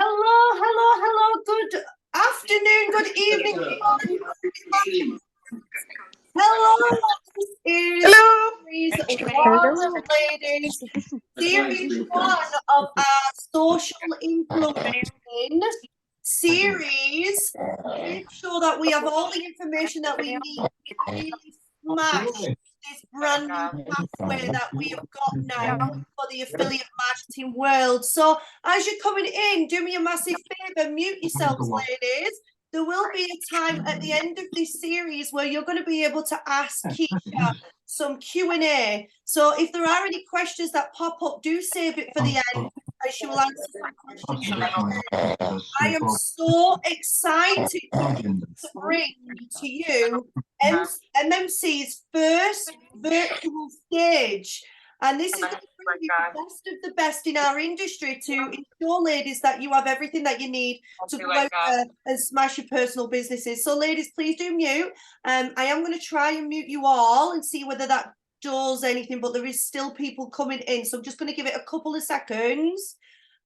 Hello. Good afternoon, good evening. Hello, this is series one, ladies. Series one of our social influencing series. Make sure that we have all the information that we need to really smash this brand new pathway that we have got now for the affiliate marketing world. So as you're coming in, do me a massive favor, mute yourselves, ladies. There will be a time at the end of this series where you're going to be able to ask Keisha some Q&A. So if there are any questions that pop up, do save it for the end, and she will answer some questions. I am so excited to bring to you MMC's first virtual stage. And this is going to bring you the best of the best in our industry to ensure, ladies, that you have everything that you need to go out there and smash your personal businesses. So, ladies, please do mute. I am going to try and mute you all and see whether that does anything, but there is still people coming in. So I'm just going to give it a couple of seconds.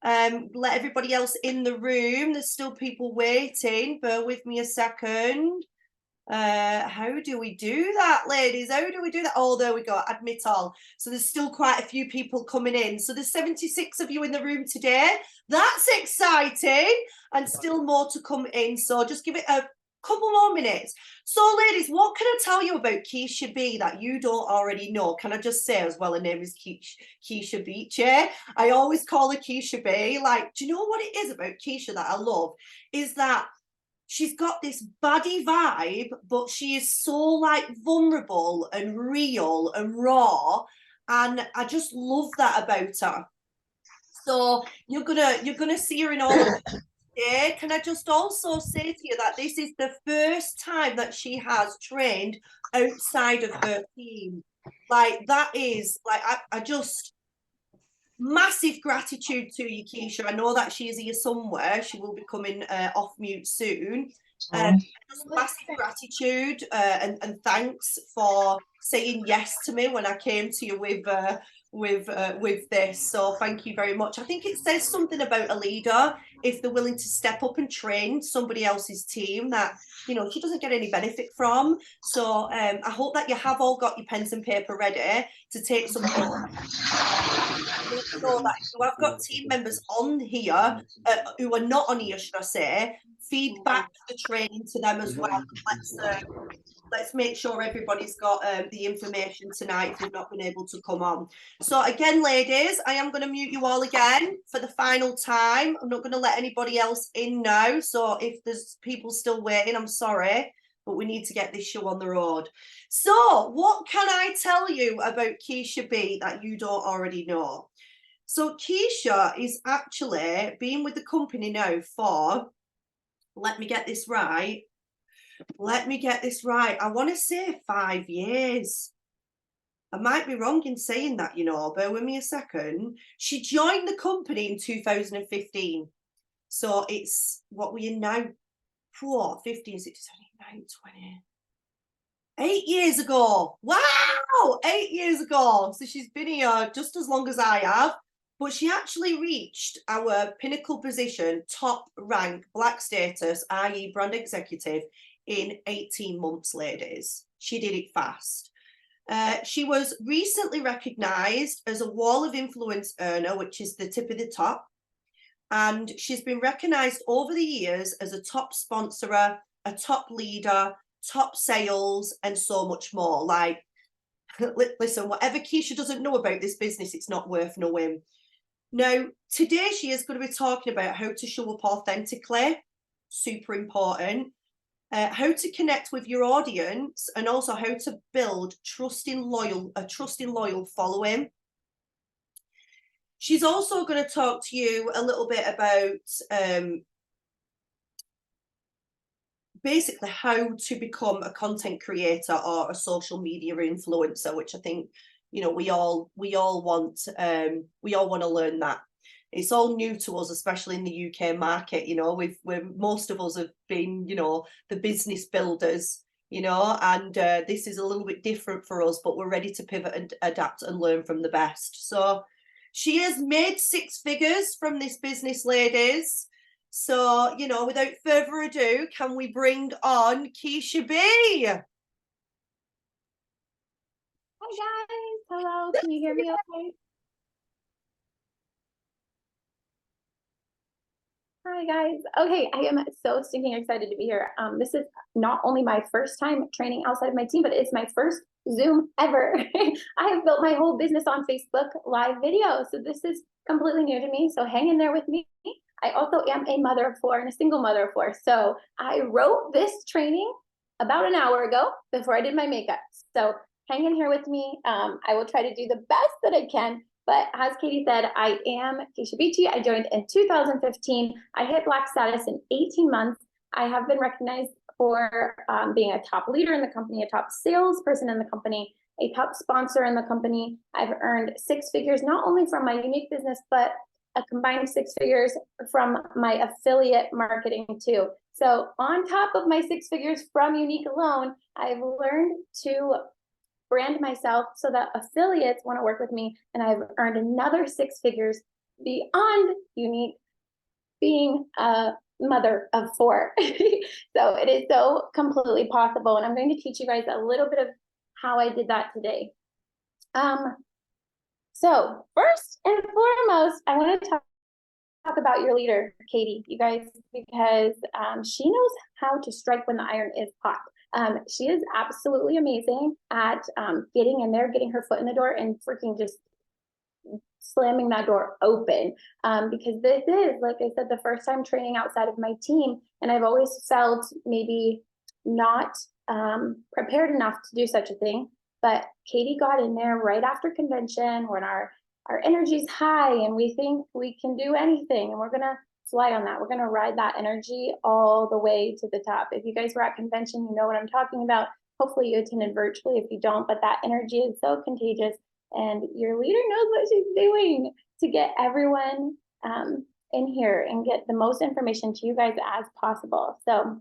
Let everybody else in the room. There's still people waiting. Bear with me a second. How do we do that, ladies? How do we do that? Oh, there we go. Admit all. So there's still quite a few people coming in. So there's 76 of you in the room today. That's exciting, and still more to come in. So just give it a couple more minutes. So, ladies, what can I tell you about Keisha B that you don't already know? Can I just say as well, her name is Keisha B. I always call her Keisha B. Like, do you know what it is about Keisha that I love? Is that she's got this baddie vibe, but she is so like vulnerable and real and raw, and I just love that about her. So you're gonna see her in all of it. Yeah, can I just also say to you that this is the first time that she has trained outside of her team. Like, that is like I just massive gratitude to you, Keisha. I know that she is here somewhere. She will be coming off mute soon. Just massive gratitude and thanks for saying yes to me when I came to you with this. So thank you very much. I think it says something about a leader if they're willing to step up and train somebody else's team that, you know, she doesn't get any benefit from. So I hope that you have all got your pens and paper ready to take some notes. Make sure that if you have got team members on here who are not on here, should I say, feedback the training to them as well. Let's make sure everybody's got the information tonight if they've not been able to come on. So again, ladies, I am going to mute you all again for the final time. I'm not going to let anybody else in now. So if there's people still waiting, I'm sorry, but we need to get this show on the road. So what can I tell you about Keisha B that you don't already know? So Keisha is actually been with the company now for, let me get this right. I want to say 5 years. I might be wrong in saying that, you know, bear with me a second. She joined the company in 2015. So it's what we're in now. 15, 16, 17, 19, 20. 8 years ago. Wow! 8 years ago. So she's been here just as long as I have. But she actually reached our pinnacle position, top rank, black status, i.e. brand executive, in 18 months, ladies. She did it fast. She was recently recognized as a Wall of Influence earner, which is the tip of the top. And she's been recognized over the years as a top sponsorer, a top leader, top sales, and so much more. Like, listen, whatever Keisha doesn't know about this business, it's not worth knowing. Now, today she is going to be talking about how to show up authentically, super important, how to connect with your audience, and also how to build a trusting, loyal following. She's also going to talk to you a little bit about basically how to become a content creator or a social media influencer, which I think, you know, we all want to learn that. It's all new to us, especially in the UK market. You know, most of us have been, you know, the business builders, you know, and this is a little bit different for us, but we're ready to pivot and adapt and learn from the best. So she has made 6 figures from this business, ladies. So, without further ado, can we bring on Keisha B? Hi guys, hello, can you hear me okay? Hi guys. Okay, I am so stinking excited to be here. This is not only my first time training outside of my team, but it's my first Zoom ever. I have built my whole business on Facebook live video, so this is completely new to me. So hang in there with me. I also am a mother of four and a single mother of four. So I wrote this training about an hour ago before I did my makeup. So hang in here with me. I will try to do the best that I can. But as Katie said, I am Kesha B. I joined in 2015. I hit Black status in 18 months. I have been recognized for being a top leader in the company, a top salesperson in the company, a top sponsor in the company. I've earned six figures, not only from my unique business, but a combined six figures from my affiliate marketing too. So on top of my six figures from unique alone, I've learned to brand myself so that affiliates want to work with me, and I've earned another six figures beyond unique, being a mother of four. So it is so completely possible, and I'm going to teach you guys a little bit of how I did that today. So first and foremost, I want to talk about your leader, Katie, you guys, because she knows how to strike when the iron is hot. She is absolutely amazing at getting in there, getting her foot in the door, and freaking just slamming that door open. Because this is, like I said, the first time training outside of my team, and I've always felt maybe not prepared enough to do such a thing. But Katie got in there right after convention when our energy's high and we think we can do anything, and we're gonna fly on that. We're gonna ride that energy all the way to the top. If you guys were at convention, you know what I'm talking about. Hopefully you attended virtually. If you don't, but that energy is so contagious, and your leader knows what she's doing to get everyone in here and get the most information to you guys as possible. So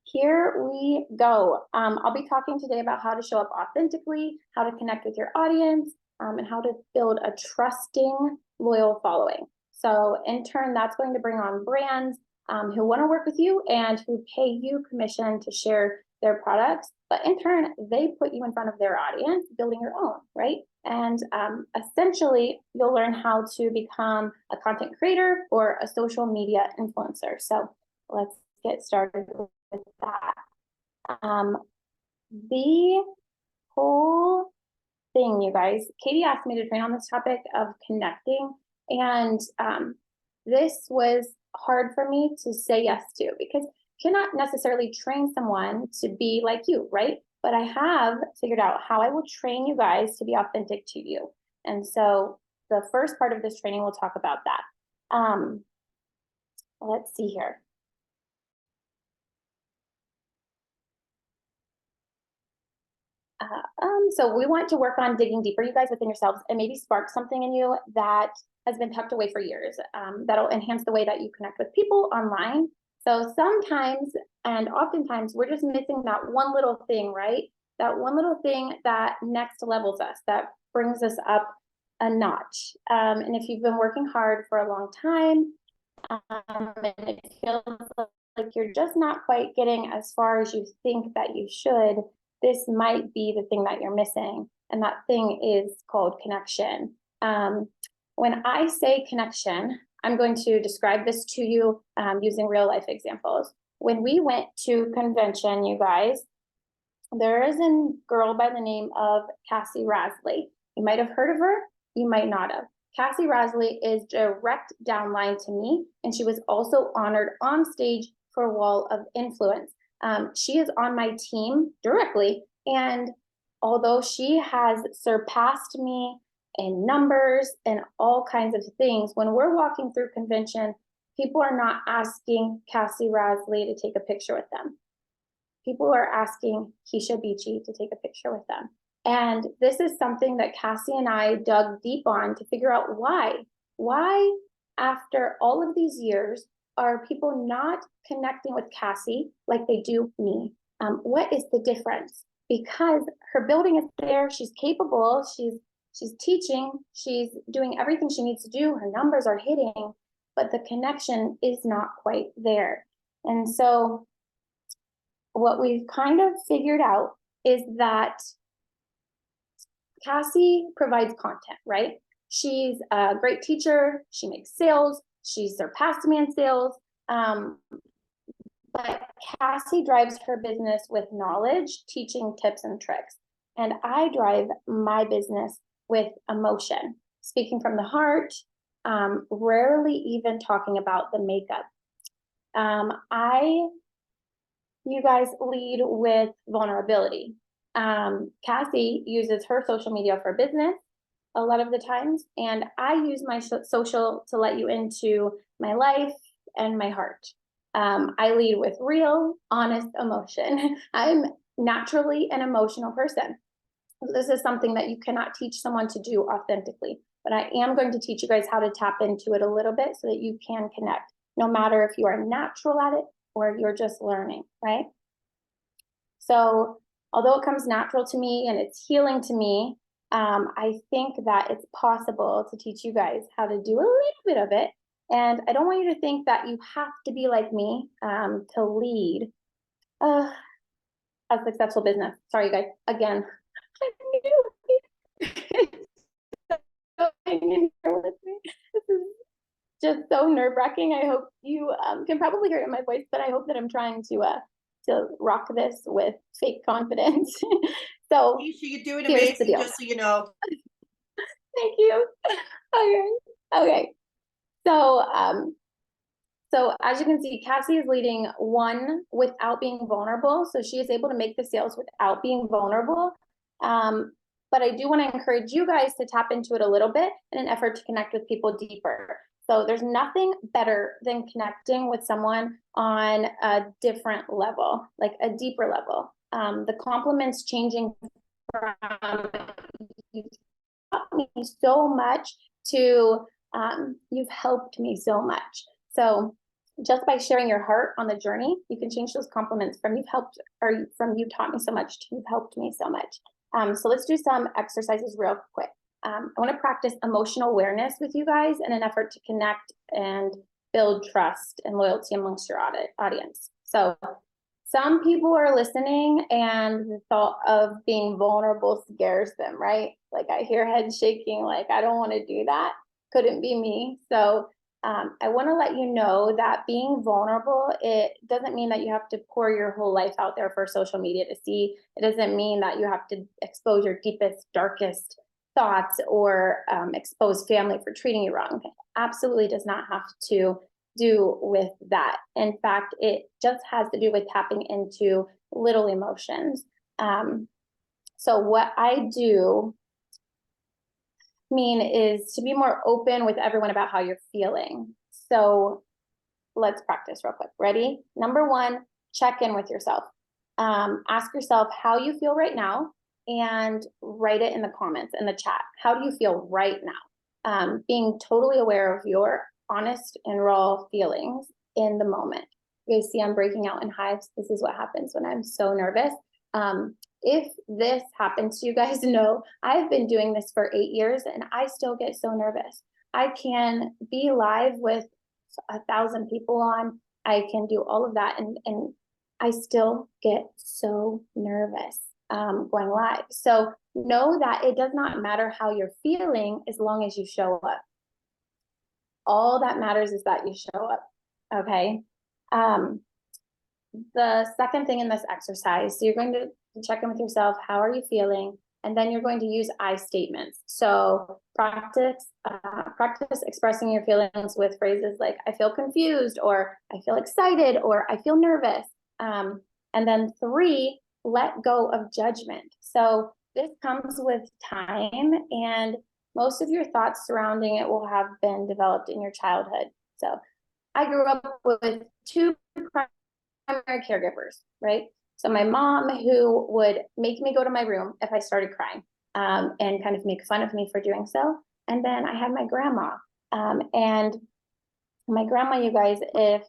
here we go. I'll be talking today about how to show up authentically, how to connect with your audience, and how to build a trusting, loyal following. So in turn, that's going to bring on brands who want to work with you and who pay you commission to share their products. But in turn, they put you in front of their audience, building your own, right? And essentially, you'll learn how to become a content creator or a social media influencer. So let's get started with that. The whole thing, you guys, Katie asked me to train on this topic of connecting, and this was hard for me to say yes to, because you cannot necessarily train someone to be like you, right? But I have figured out how I will train you guys to be authentic to you. And so the first part of this training, we'll talk about that. Let's see here. So we want to work on digging deeper, you guys, within yourselves, and maybe spark something in you that has been tucked away for years. That'll enhance the way that you connect with people online. So sometimes, and oftentimes, we're just missing that one little thing, right? That one little thing that next levels us, that brings us up a notch. And if you've been working hard for a long time, and it feels like you're just not quite getting as far as you think that you should, this might be the thing that you're missing. And that thing is called connection. When I say connection, I'm going to describe this to you using real life examples. When we went to convention, you guys, there is a girl by the name of Cassie Rasley. You might have heard of her, you might not have. Cassie Rasley is direct downline to me, and she was also honored on stage for Wall of Influence. She is on my team directly, and although she has surpassed me in numbers and all kinds of things, when we're walking through convention, people are not asking Cassie Rasley to take a picture with them. People are asking Keisha B to take a picture with them. And this is something that Cassie and I dug deep on to figure out why. Why, after all of these years, are people not connecting with Cassie like they do me? What is the difference? Because her building is there, she's capable, she's teaching, she's doing everything she needs to do, her numbers are hitting, but the connection is not quite there. And so what we've kind of figured out is that Cassie provides content, right? She's a great teacher. She makes sales. She's surpassed me in sales. But Cassie drives her business with knowledge, teaching tips and tricks. And I drive my business with emotion, speaking from the heart, rarely even talking about the makeup. You guys lead with vulnerability. Cassie uses her social media for business a lot of the times, and I use my social to let you into my life and my heart. I lead with real, honest emotion. I'm naturally an emotional person. This is something that you cannot teach someone to do authentically, but I am going to teach you guys how to tap into it a little bit so that you can connect, no matter if you are natural at it or you're just learning, right? So although it comes natural to me and it's healing to me, I think that it's possible to teach you guys how to do a little bit of it. And I don't want you to think that you have to be like me to lead a successful business. Sorry, guys. Again, this is just so nerve-wracking. I hope you can probably hear it in my voice, but I hope that I'm trying to rock this with fake confidence. So Keisha, you're doing here's the amazing, deal. just so you know. Thank you. Okay. So as you can see, Cassie is leading one without being vulnerable. So she is able to make the sales without being vulnerable. But I do want to encourage you guys to tap into it a little bit in an effort to connect with people deeper. So there's nothing better than connecting with someone on a different level, like a deeper level. The compliments changing from you taught me so much to you've helped me so much. So just by sharing your heart on the journey, you can change those compliments from you've helped or from you taught me so much to you've helped me so much. So let's do some exercises real quick. I want to practice emotional awareness with you guys in an effort to connect and build trust and loyalty amongst your audience. So some people are listening and the thought of being vulnerable scares them, right? Like I hear head shaking, like I don't want to do that. Couldn't be me. So I want to let you know that being vulnerable, it doesn't mean that you have to pour your whole life out there for social media to see. It doesn't mean that you have to expose your deepest, darkest thoughts or expose family for treating you wrong. It absolutely does not have to do with that. In fact, it just has to do with tapping into little emotions. So what I do is to be more open with everyone about how you're feeling. So let's practice real quick. Ready? Number one, check in with yourself. Ask yourself how you feel right now and write it in the comments, in the chat. How do you feel right now? Being totally aware of your honest and raw feelings in the moment. You guys see I'm breaking out in hives. This is what happens when I'm so nervous. If this happens to you guys, know I've been doing this for 8 years and I still get so nervous. I can be live with 1,000 people on. I can do all of that and I still get so nervous going live. So know that it does not matter how you're feeling as long as you show up. All that matters is that you show up, okay? The second thing in this exercise, so you're going to check in with yourself, how are you feeling? And then you're going to use I statements. So practice expressing your feelings with phrases like, I feel confused, or I feel excited, or I feel nervous. And then 3, let go of judgment. So this comes with time, and most of your thoughts surrounding it will have been developed in your childhood. So I grew up with 2 primary caregivers, right? So my mom, who would make me go to my room if I started crying, and kind of make fun of me for doing so. And then I had my grandma. And my grandma, you guys, if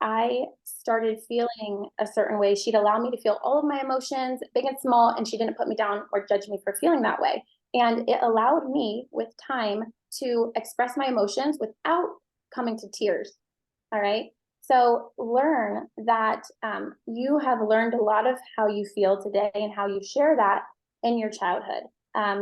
I started feeling a certain way, she'd allow me to feel all of my emotions, big and small, and she didn't put me down or judge me for feeling that way. And it allowed me with time to express my emotions without coming to tears. All right. So learn that you have learned a lot of how you feel today and how you share that in your childhood.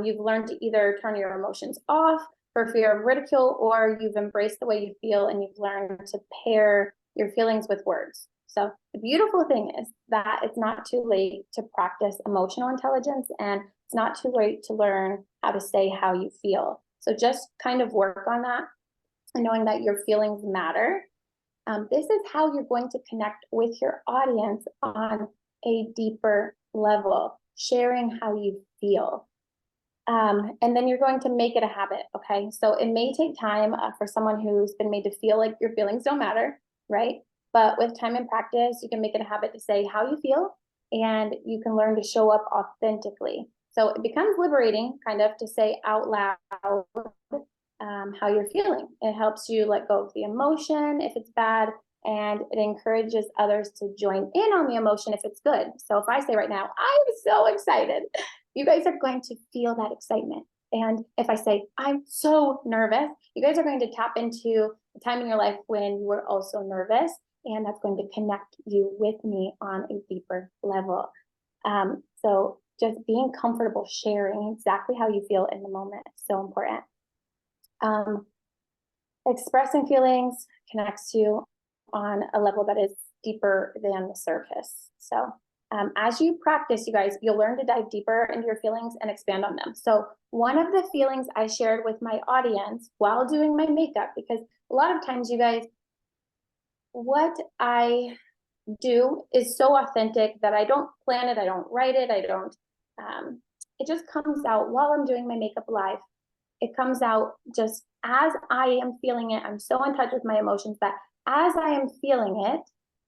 You've learned to either turn your emotions off for fear of ridicule, or you've embraced the way you feel and you've learned to pair your feelings with words. So the beautiful thing is that it's not too late to practice emotional intelligence, and it's not too late to learn how to say how you feel. So just kind of work on that and knowing that your feelings matter. This is how you're going to connect with your audience on a deeper level, sharing how you feel. And then you're going to make it a habit, okay? So it may take time for someone who's been made to feel like your feelings don't matter, right? But with time and practice, you can make it a habit to say how you feel, and you can learn to show up authentically. So it becomes liberating, kind of, to say out loud how you're feeling. It helps you let go of the emotion if it's bad, and it encourages others to join in on the emotion if it's good. So if I say right now, I'm so excited, you guys are going to feel that excitement. And if I say, I'm so nervous, you guys are going to tap into a time in your life when you were also nervous, and that's going to connect you with me on a deeper level. So just being comfortable sharing exactly how you feel in the moment is so important. Expressing feelings connects you on a level that is deeper than the surface. So as you practice, you guys, you'll learn to dive deeper into your feelings and expand on them. So one of the feelings I shared with my audience while doing my makeup, because a lot of times, you guys, what I do is so authentic that I don't plan it, I don't write it, it just comes out while I'm doing my makeup live. It comes out just as I am feeling it. I'm so in touch with my emotions that as I am feeling it,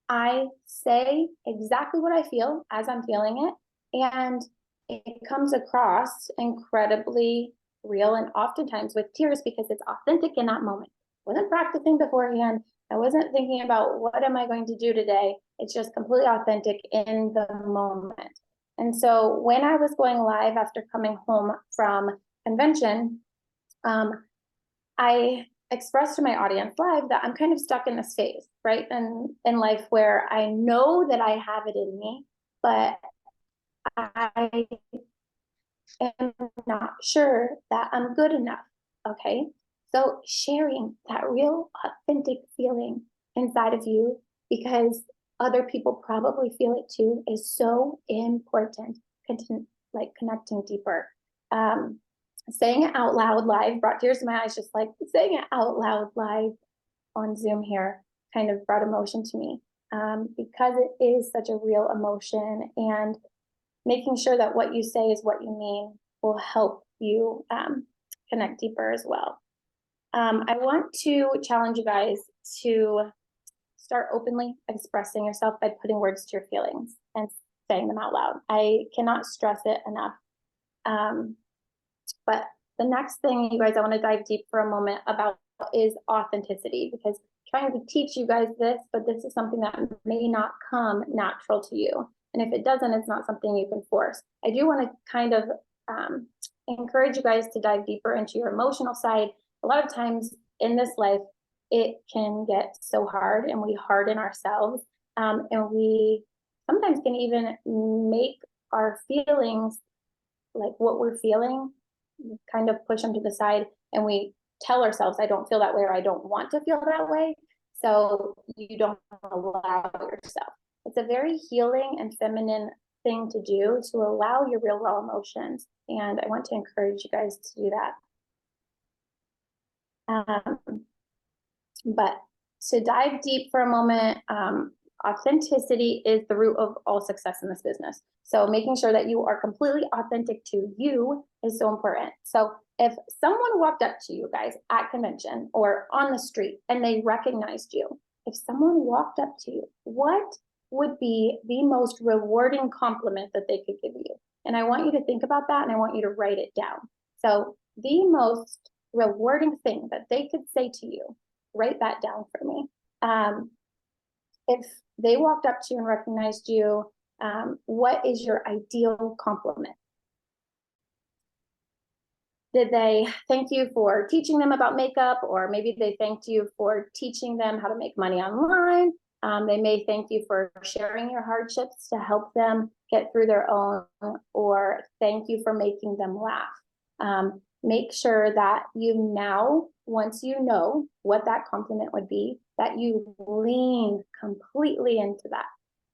I say exactly what I feel as I'm feeling it. And it comes across incredibly real, and oftentimes with tears, because it's authentic in that moment. I wasn't practicing beforehand. I wasn't thinking about what am I going to do today. It's just completely authentic in the moment. And so when I was going live after coming home from convention, I expressed to my audience live that I'm kind of stuck in this phase, right? And in life where I know that I have it in me, but I am not sure that I'm good enough. Okay. So sharing that real authentic feeling inside of you, because other people probably feel it too, is so important. Like connecting deeper. Saying it out loud live brought tears to my eyes, just like saying it out loud live on Zoom here kind of brought emotion to me, because it is such a real emotion, and making sure that what you say is what you mean will help you connect deeper as well. I want to challenge you guys to start openly expressing yourself by putting words to your feelings and saying them out loud. I cannot stress it enough. But the next thing, you guys, I want to dive deep for a moment about is authenticity, because I'm trying to teach you guys this, but this is something that may not come natural to you. And if it doesn't, it's not something you can force. I do want to kind of encourage you guys to dive deeper into your emotional side. A lot of times in this life, it can get so hard, and we harden ourselves, and we sometimes can even make our feelings, like what we're feeling, kind of push them to the side, and we tell ourselves, I don't feel that way, or I don't want to feel that way. So you don't allow yourself. It's a very healing and feminine thing to do, to allow your real raw emotions. And I want to encourage you guys to do that. But to dive deep for a moment, authenticity is the root of all success in this business. So making sure that you are completely authentic to you is so important. So if someone walked up to you guys at convention or on the street and they recognized you, if someone walked up to you, what would be the most rewarding compliment that they could give you? And I want you to think about that, and I want you to write it down. So the most rewarding thing that they could say to you, write that down for me. If they walked up to you and recognized you, what is your ideal compliment? Did they thank you for teaching them about makeup, or maybe they thanked you for teaching them how to make money online? They may thank you for sharing your hardships to help them get through their own, or thank you for making them laugh. Make sure that you now, once you know what that compliment would be, that you lean completely into that,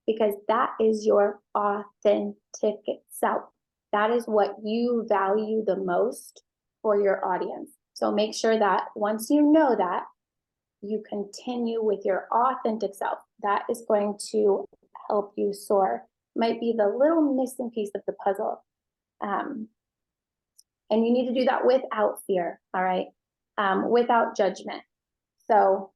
because that is your authentic self. That is what you value the most for your audience. So make sure that once you know that, you continue with your authentic self. That is going to help you soar. Might be the little missing piece of the puzzle. And you need to do that without fear, all right? Without judgment. So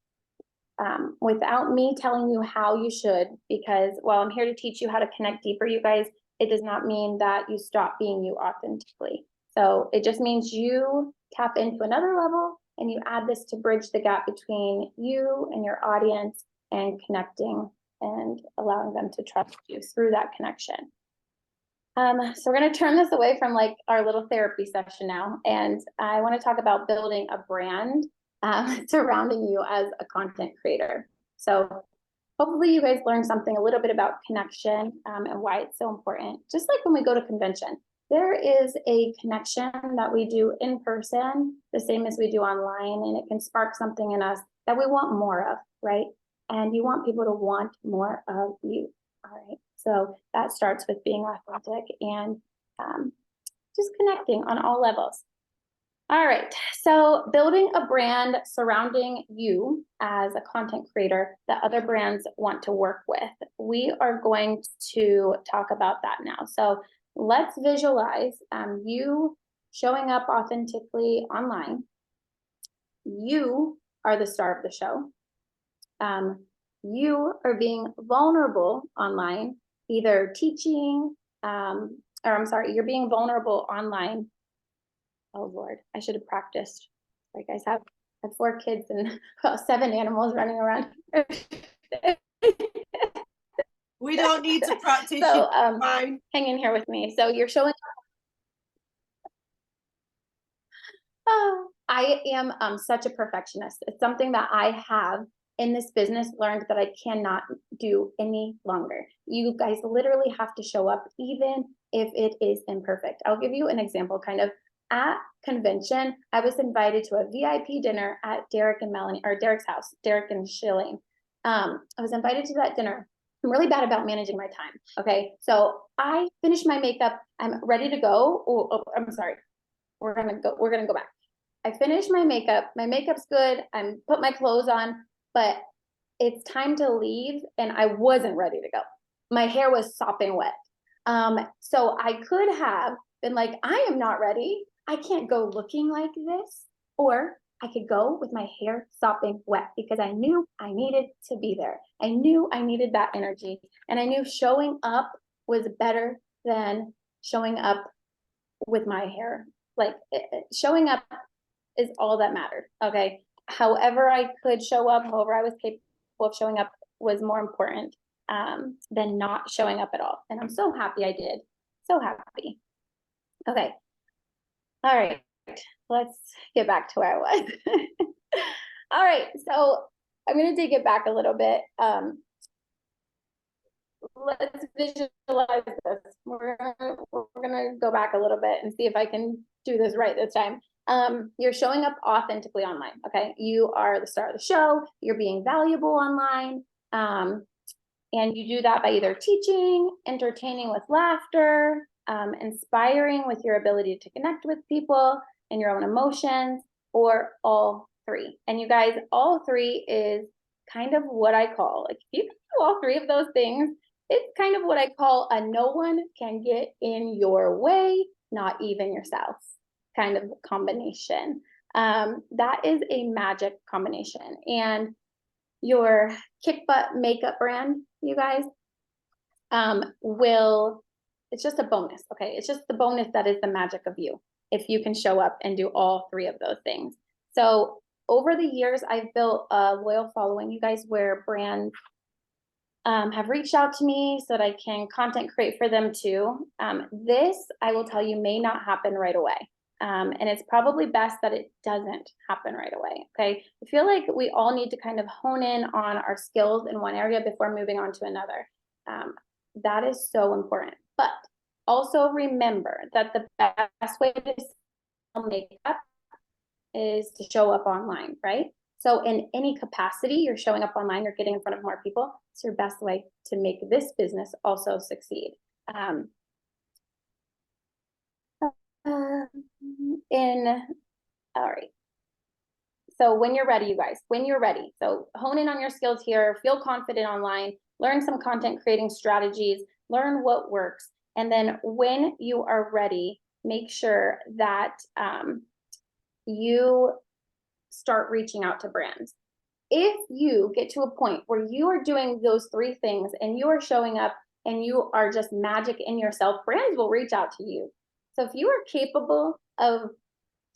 without me telling you how you should, because while I'm here to teach you how to connect deeper, you guys, it does not mean that you stop being you authentically. So it just means you tap into another level and you add this to bridge the gap between you and your audience and connecting and allowing them to trust you through that connection. So we're going to turn this away from like our little therapy session now, and I want to talk about building a brand surrounding you as a content creator. So hopefully you guys learned something a little bit about connection and why it's so important. Just like when we go to convention, there is a connection that we do in person, the same as we do online, and it can spark something in us that we want more of, right? And you want people to want more of you, all right? So that starts with being authentic and just connecting on all levels. All right, so building a brand surrounding you as a content creator that other brands want to work with. We are going to talk about that now. So let's visualize you showing up authentically online. You are the star of the show. You are being vulnerable online, either teaching, you're being vulnerable online. Oh Lord, I should have practiced. Like I have 4 kids and about 7 animals running around. We don't need to practice. So hang in here with me. So you're showing. I am such a perfectionist. It's something that I have in this business learned that I cannot do any longer. You guys literally have to show up even if it is imperfect. I'll give you an example. Kind of at convention, I was invited to a VIP dinner at Derek and Melanie, or Derek's house, Derek and Shilling. I was invited to that dinner. I'm really bad about managing my time. Okay, so I finished my makeup. I'm ready to go. Oh, I'm sorry. We're gonna go back. I finished my makeup. My makeup's good. I'm put my clothes on, but it's time to leave, and I wasn't ready to go. My hair was sopping wet. So I could have been like, I am not ready. I can't go looking like this. Or I could go with my hair sopping wet because I knew I needed to be there. I knew I needed that energy. And I knew showing up was better than showing up with my hair. Like showing up is all that mattered. Okay. However I could show up, however I was capable of showing up was more important than not showing up at all. And I'm so happy I did. So happy. Okay. All right. Let's get back to where I was. All right. So I'm going to take it back a little bit. Let's visualize this. We're gonna go back a little bit and see if I can do this right this time. You're showing up authentically online, okay? You are the star of the show, you're being valuable online, and you do that by either teaching, entertaining with laughter, inspiring with your ability to connect with people and your own emotions, or all 3. And you guys, all 3 is kind of what I call, like, if you can do all 3 of those things, it's kind of what I call a no one can get in your way, not even yourself kind of combination. That is a magic combination. And your kick butt makeup brand, you guys, it's just a bonus, okay? It's just the bonus that is the magic of you, if you can show up and do all 3 of those things. So over the years, I've built a loyal following, you guys, where brands have reached out to me so that I can content create for them too. This, I will tell you, may not happen right away. And it's probably best that it doesn't happen right away. Okay. I feel like we all need to kind of hone in on our skills in one area before moving on to another. That is so important. But also remember that the best way to sell makeup is to show up online, right? So in any capacity, you're showing up online, you're getting in front of more people. It's your best way to make this business also succeed. All right. So when you're ready, you guys, when you're ready, so hone in on your skills here, feel confident online, learn some content creating strategies, learn what works. And then when you are ready, make sure that you start reaching out to brands. If you get to a point where you are doing those three things and you are showing up and you are just magic in yourself, brands will reach out to you. So if you are capable of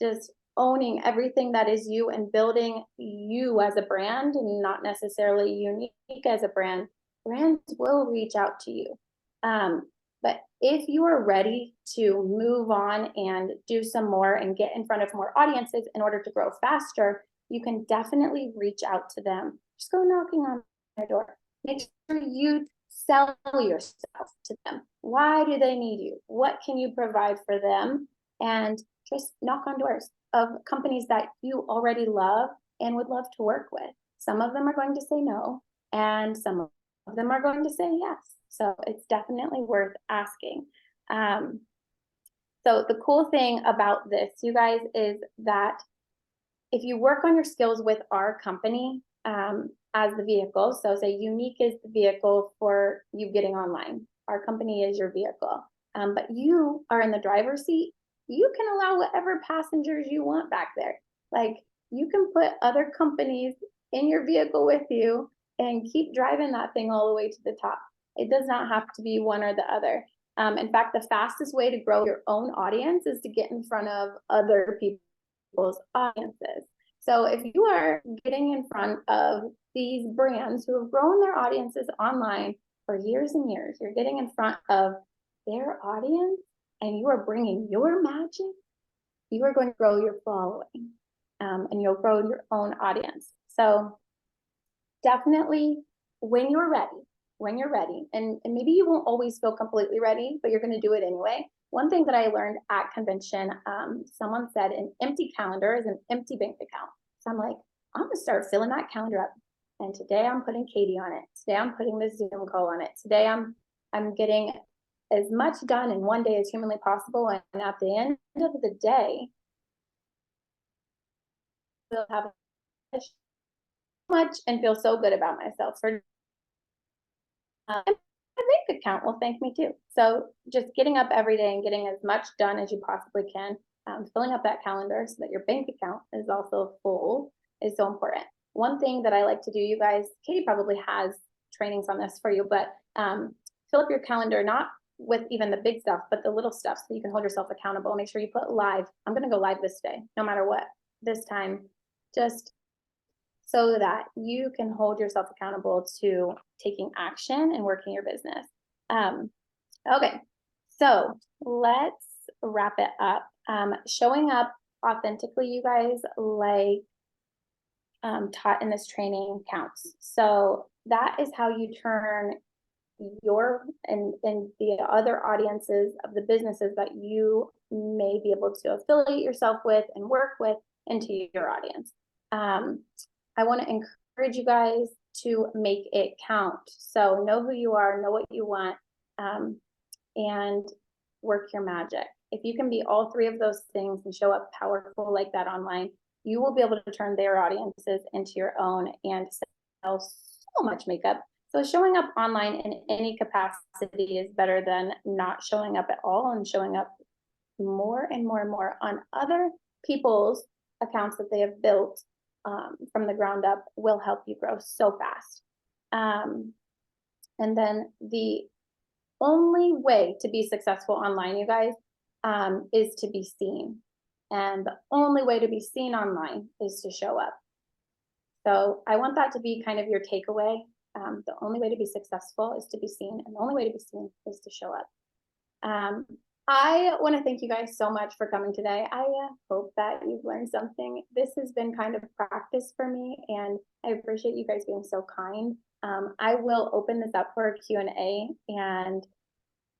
just owning everything that is you and building you as a brand and not necessarily unique as a brand, brands will reach out to you. But if you are ready to move on and do some more and get in front of more audiences in order to grow faster, you can definitely reach out to them. Just go knocking on their door. Make sure you sell yourself to them. Why do they need you? What can you provide for them? And just knock on doors of companies that you already love and would love to work with. Some of them are going to say no, and some of them are going to say yes. So it's definitely worth asking. So the cool thing about this, you guys, is that if you work on your skills with our company as the vehicle, so say Unique is the vehicle for you getting online. Our company is your vehicle. But you are in the driver's seat. You can allow whatever passengers you want back there. Like you can put other companies in your vehicle with you and keep driving that thing all the way to the top. It does not have to be one or the other. In fact, the fastest way to grow your own audience is to get in front of other people's audiences. So if you are getting in front of these brands who have grown their audiences online for years and years, you're getting in front of their audience and you are bringing your magic, you are going to grow your following and you'll grow your own audience. So definitely when you're ready, and maybe you won't always feel completely ready, but you're going to do it anyway. One thing that I learned at convention, someone said an empty calendar is an empty bank account. So I'm like, I'm going to start filling that calendar up. And today I'm putting Katie on it. Today I'm putting this Zoom call on it. Today I'm getting as much done in one day as humanly possible. And at the end of the day, I'll have so much and feel so good about myself for my bank account will thank me too. So just getting up every day and getting as much done as you possibly can, filling up that calendar so that your bank account is also full is so important. One thing that I like to do, you guys, Katie probably has trainings on this for you, but fill up your calendar, not with even the big stuff, but the little stuff so you can hold yourself accountable. Make sure you put live. I'm going to go live this day, no matter what, this time, just so that you can hold yourself accountable to taking action and working your business. Okay, so let's wrap it up. Showing up authentically, you guys, like taught in this training counts. So that is how you turn your and the other audiences of the businesses that you may be able to affiliate yourself with and work with into your audience. I want to encourage you guys to make it count. So know who you are, know what you want, and work your magic. If you can be all three of those things and show up powerful like that online, you will be able to turn their audiences into your own and sell so much makeup. So showing up online in any capacity is better than not showing up at all, and showing up more and more and more on other people's accounts that they have built from the ground up will help you grow so fast. And then the only way to be successful online, you guys, is to be seen. And the only way to be seen online is to show up. So I want that to be kind of your takeaway. The only way to be successful is to be seen, and the only way to be seen is to show up. I want to thank you guys so much for coming today. I hope that you've learned something. This has been kind of practice for me, and I appreciate you guys being so kind. I will open this up for a Q&A, and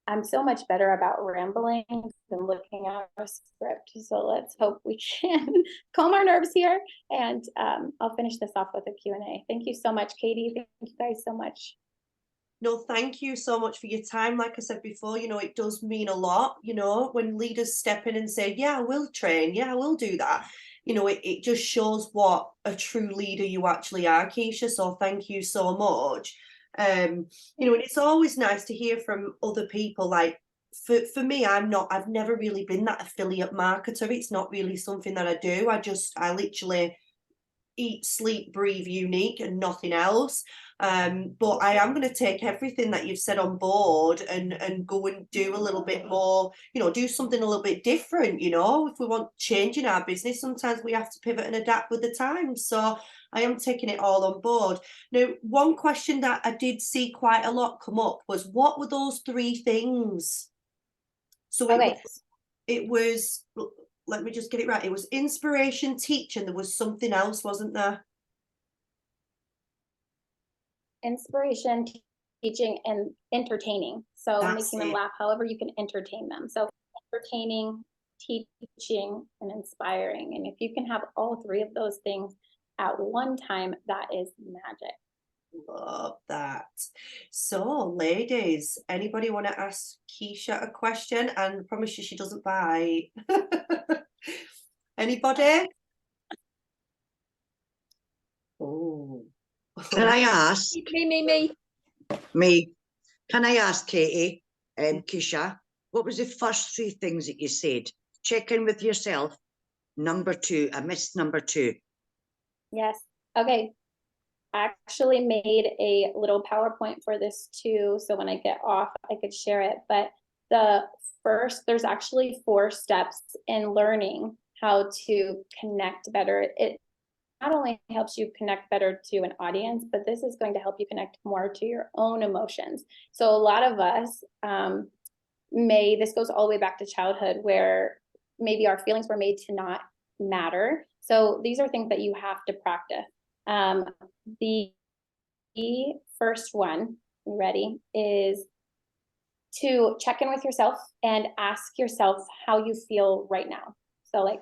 I'm so much better about rambling than looking at a script. So let's hope we can calm our nerves here, and I'll finish this off with a Q&A. Thank you so much, Katie. Thank you guys so much. No, thank you so much for your time. Like I said before, it does mean a lot, when leaders step in and say, yeah, I will train. Yeah, I will do that. It just shows what a true leader you actually are, Keisha. So thank you so much. And it's always nice to hear from other people. Like for me, I've never really been that affiliate marketer. It's not really something that I do. I literally eat, sleep, breathe unique and nothing else. But I am going to take everything that you've said on board and go and do a little bit more, do something a little bit different. If we want change in our business, sometimes we have to pivot and adapt with the times. So I am taking it all on board. Now, one question that I did see quite a lot come up was, what were those 3 things? So it was, let me just get it right. It was inspiration, teach, and there was something else, wasn't there? Inspiration, teaching, and entertaining. So That's making them it. laugh however you can entertain them. So entertaining, teaching, and inspiring. And if you can have all 3 of those things at one time, that is magic. Love that. So, ladies, anybody want to ask Keisha a question? And I promise you she doesn't bite. Anybody? Oh. Can I ask? Me. Can I ask, Katie, Keisha, what was the first 3 things that you said? Check in with yourself. Number 2, I missed number 2. Yes. Okay. I actually made a little PowerPoint for this too. So when I get off, I could share it. But there's actually 4 steps in learning how to connect better. It not only helps you connect better to an audience, but this is going to help you connect more to your own emotions. So a lot of us this goes all the way back to childhood, where maybe our feelings were made to not matter. So these are things that you have to practice. The first one, ready, is to check in with yourself and ask yourself how you feel right now. So like,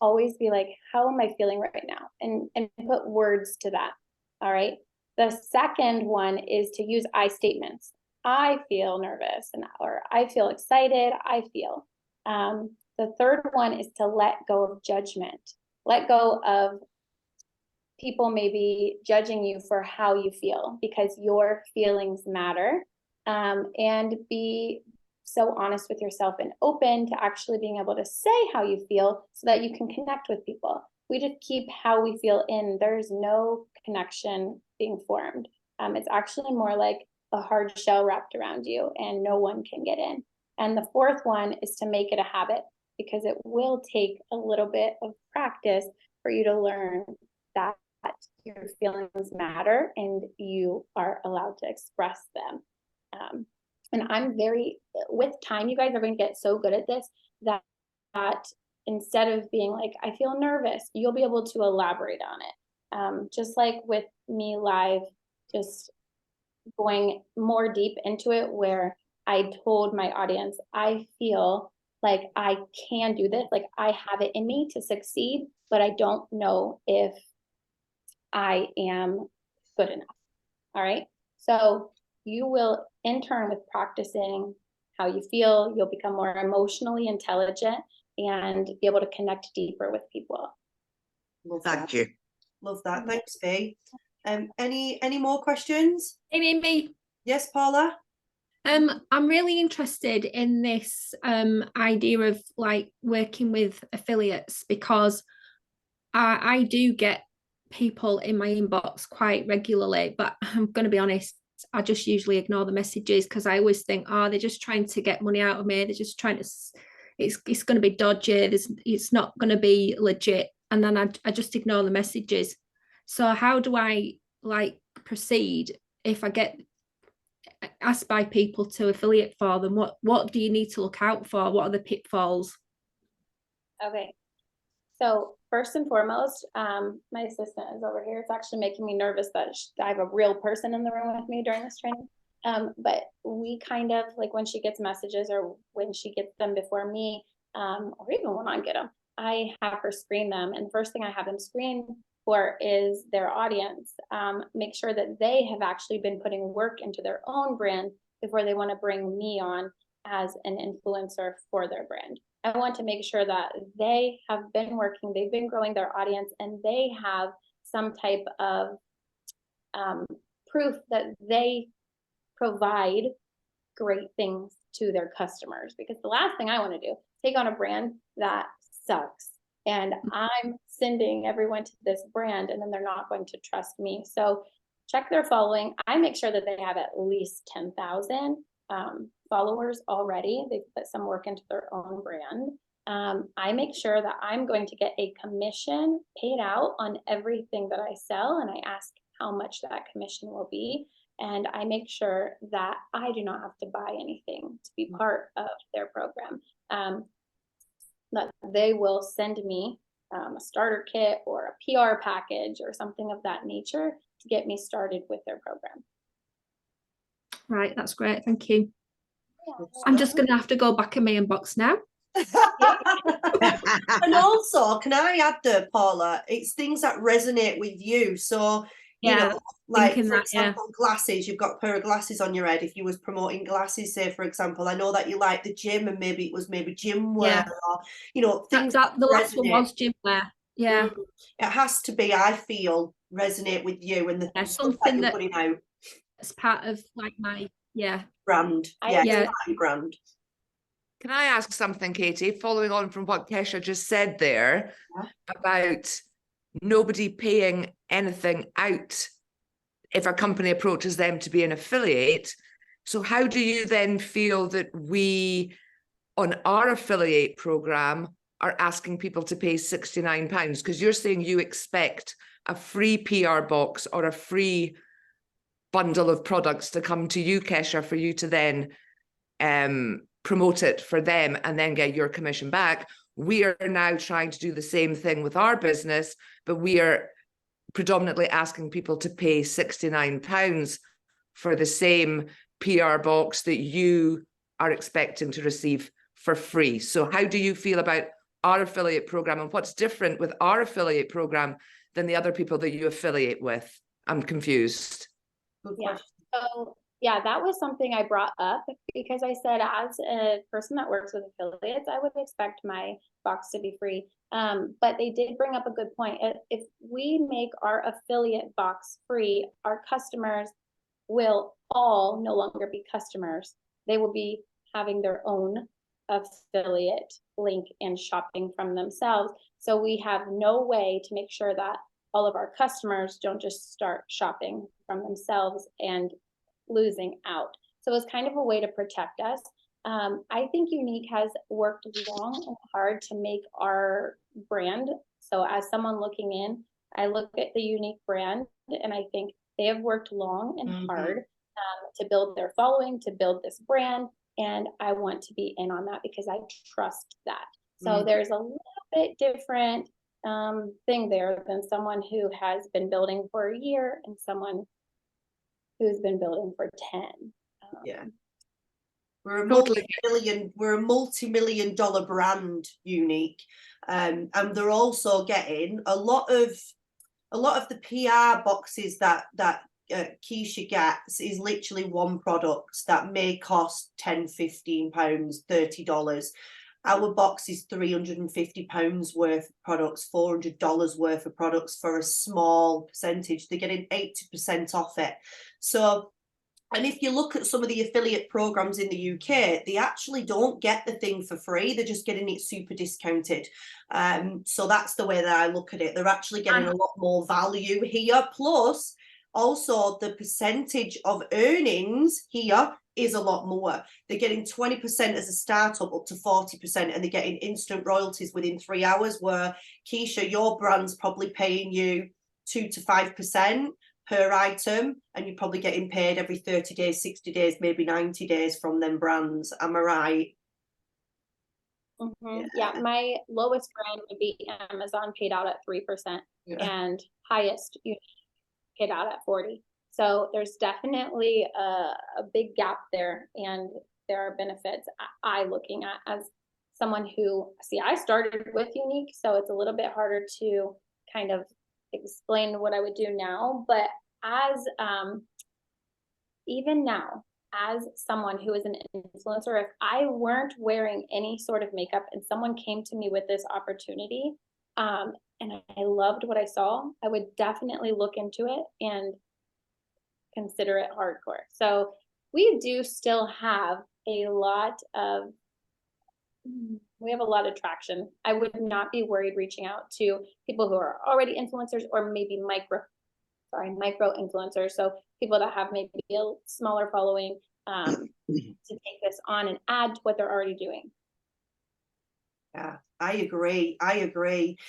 always be like, how am I feeling right now? And put words to that. All right. The second one is to use I statements. I feel nervous, or I feel excited. I feel. The third one is to let go of judgment. Let go of people maybe judging you for how you feel, because your feelings matter. And be so honest with yourself and open to actually being able to say how you feel so that you can connect with people. We just keep how we feel in. There's no connection being formed. It's actually more like a hard shell wrapped around you and no one can get in. And the fourth one is to make it a habit, because it will take a little bit of practice for you to learn that your feelings matter and you are allowed to express them. And with time, you guys are going to get so good at this that instead of being like, I feel nervous, you'll be able to elaborate on it. Just like with me live, just going more deep into it, where I told my audience, I feel like I can do this, like I have it in me to succeed, but I don't know if I am good enough. All right. So you will, in turn, with practicing how you feel, you'll become more emotionally intelligent and be able to connect deeper with people. Thank you. Love that. Thanks, Faye. Any more questions? Me. Yes, Paula? I'm really interested in this idea of like working with affiliates, because I do get people in my inbox quite regularly, but I'm going to be honest, I just usually ignore the messages, because I always think, oh, they're just trying to get money out of me. They're just trying to, it's going to be dodgy. It's not going to be legit. And then I just ignore the messages. So how do I like proceed if I get asked by people to affiliate for them, what do you need to look out for? What are the pitfalls? Okay. So first and foremost, my assistant is over here. It's actually making me nervous that I have a real person in the room with me during this training. But we kind of, like, when she gets messages or when she gets them before me, or even when I get them, I have her screen them. And the first thing I have them screen for is their audience. Make sure that they have actually been putting work into their own brand before they want to bring me on as an influencer for their brand. I want to make sure that they have been working, they've been growing their audience, and they have some type of proof that they provide great things to their customers. Because the last thing I want to do is take on a brand that sucks, and I'm sending everyone to this brand and then they're not going to trust me. So check their following. I make sure that they have at least 10,000 followers already. They've put some work into their own brand. I make sure that I'm going to get a commission paid out on everything that I sell, and I ask how much that commission will be. And I make sure that I do not have to buy anything to be part of their program. That they will send me a starter kit or a PR package or something of that nature to get me started with their program. Right, that's great. Thank you. Yeah. I'm just going to have to go back in my inbox now. And also, can I add there, Paula, it's things that resonate with you. So, you know, like, for example, glasses, you've got a pair of glasses on your head. If you was promoting glasses, say, for example, I know that you like the gym, and maybe it was gym wear, or, you know, things that the last one was gym wear. Yeah. It has to be, I feel, resonate with you and the stuff that you're putting out. It's part of, like, my brand. Brand. Can I ask something, Katie, following on from what Kesha just said there about nobody paying anything out if a company approaches them to be an affiliate? So how do you then feel that we, on our affiliate program, are asking people to pay £69? Because you're saying you expect a free PR box or a free bundle of products to come to you, Kesha, for you to then promote it for them and then get your commission back. We are now trying to do the same thing with our business, but we are predominantly asking people to pay £69 for the same PR box that you are expecting to receive for free. So how do you feel about our affiliate program, and what's different with our affiliate program than the other people that you affiliate with? I'm confused. Yeah. So yeah, that was something I brought up because I said, as a person that works with affiliates, I would expect my box to be free. But they did bring up a good point. If we make our affiliate box free, our customers will all no longer be customers. They will be having their own affiliate link and shopping from themselves. So we have no way to make sure that all of our customers don't just start shopping from themselves and losing out. So it's kind of a way to protect us. I think Unique has worked long and hard to make our brand. So as someone looking in, I look at the Unique brand and I think they have worked long and hard to build their following, to build this brand. And I want to be in on that because I trust that. So there's a little bit different thing there than someone who has been building for a year and someone who's been building for 10. We're a multi-million-dollar brand, Unique, and they're also getting a lot of the PR boxes that Keisha gets is literally one product that may cost £10, £15, $30. Our box is £350 worth of products, $400 worth of products for a small percentage. They're getting 80% off it. So, and if you look at some of the affiliate programs in the UK, they actually don't get the thing for free. They're just getting it super discounted. So that's the way that I look at it. They're actually getting a lot more value here. Plus, also the percentage of earnings here is a lot more. They're getting 20% as a startup up to 40%, and they're getting instant royalties within 3 hours, where Keisha, your brand's probably paying you 2 to 5%, per item, and you're probably getting paid every 30 days, 60 days, maybe 90 days from them brands. Am I right? Yeah, my lowest brand would be Amazon, paid out at 3%, and highest paid out at 40%. So there's definitely a big gap there, and there are benefits I looking at as someone who, see, I started with Unique, so it's a little bit harder to kind of explain what I would do now. But as even now, as someone who is an influencer, if I weren't wearing any sort of makeup and someone came to me with this opportunity, and I loved what I saw, I would definitely look into it and consider it hardcore. So we do still have a lot of traction. I would not be worried reaching out to people who are already influencers, or maybe micro influencers. So people that have maybe a smaller following, to take this on and add to what they're already doing. Yeah, I agree.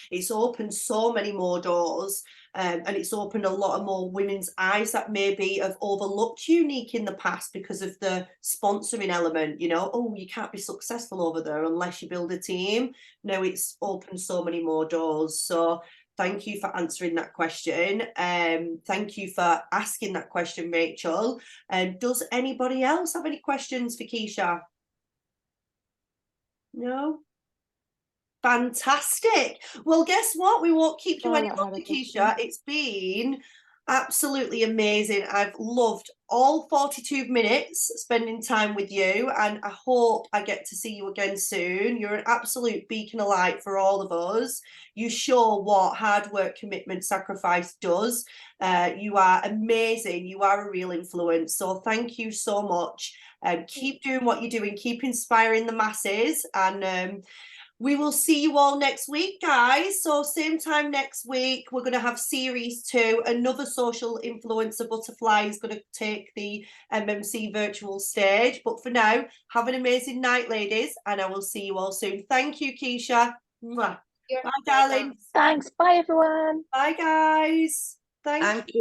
It's opened so many more doors, and it's opened a lot of more women's eyes that maybe have overlooked Unique in the past because of the sponsoring element. You know, oh, you can't be successful over there unless you build a team. No, it's opened so many more doors. So thank you for answering that question. Thank you for asking that question, Rachel. Does anybody else have any questions for Keisha? No? Fantastic. Well, guess what? We won't keep you any longer, Keisha. It's been absolutely amazing. I've loved all 42 minutes spending time with you, and I hope I get to see you again soon. You're an absolute beacon of light for all of us. You show what hard work, commitment, sacrifice does. You are amazing. You are a real influence. So thank you so much. Keep doing what you're doing. Keep inspiring the masses, and we will see you all next week, guys. So same time next week, we're going to have series 2. Another social influencer butterfly is going to take the MMC virtual stage. But for now, have an amazing night, ladies, and I will see you all soon. Thank you, Keisha. Bye, darling. Thanks. Bye, everyone. Bye, guys. Thank you.